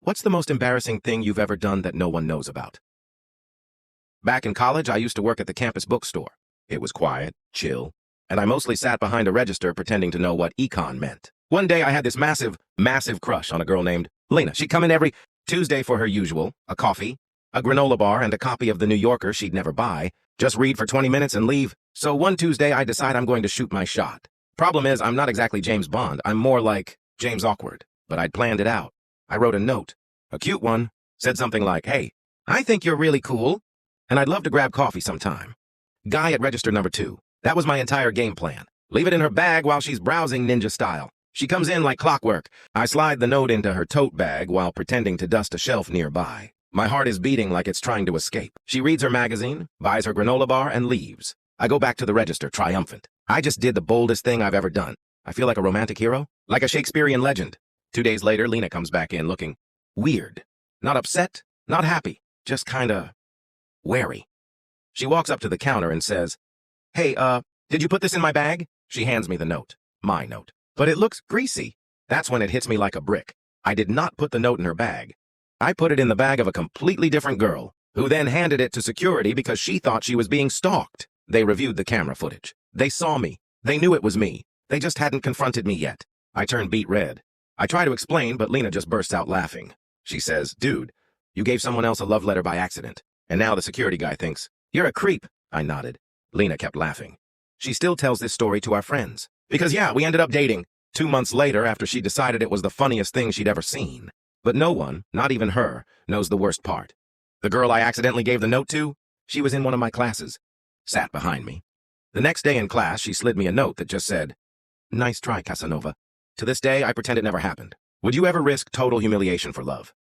What's the most embarrassing thing you've ever done that no one knows about? Back in college, I used to work at the campus bookstore. It was quiet, chill, and I mostly sat behind a register pretending to know what econ meant. One day I had this massive crush on a girl named Lena. She'd come in every Tuesday for her usual, a coffee, a granola bar, and a copy of The New Yorker she'd never buy, just read for 20 minutes and leave. So one Tuesday I decide I'm going to shoot my shot. Problem is, I'm not exactly James Bond, I'm more like James Awkward, but I'd planned it out. I wrote a note, a cute one, said something like, "Hey, I think you're really cool, and I'd love to grab coffee sometime." Guy at register number 2. That was my entire game plan. Leave it in her bag while she's browsing ninja style. She comes in like clockwork. I slide the note into her tote bag while pretending to dust a shelf nearby. My heart is beating like it's trying to escape. She reads her magazine, buys her granola bar, and leaves. I go back to the register, triumphant. I just did the boldest thing I've ever done. I feel like a romantic hero, like a Shakespearean legend. 2 days later, Lena comes back in looking weird. Not upset, not happy, just kinda wary. She walks up to the counter and says, "Hey, did you put this in my bag?" She hands me the note, my note. But it looks greasy. That's when it hits me like a brick. I did not put the note in her bag. I put it in the bag of a completely different girl, who then handed it to security because she thought she was being stalked. They reviewed the camera footage. They saw me. They knew it was me. They just hadn't confronted me yet. I turned beet red. I try to explain, but Lena just bursts out laughing. She says, "Dude, you gave someone else a love letter by accident, and now the security guy thinks you're a creep." I nodded. Lena kept laughing. She still tells this story to our friends. Because yeah, we ended up dating 2 months later after she decided it was the funniest thing she'd ever seen. But no one, not even her, knows the worst part. The girl I accidentally gave the note to, she was in one of my classes, sat behind me. The next day in class, she slid me a note that just said, "Nice try, Casanova." To this day, I pretend it never happened. Would you ever risk total humiliation for love?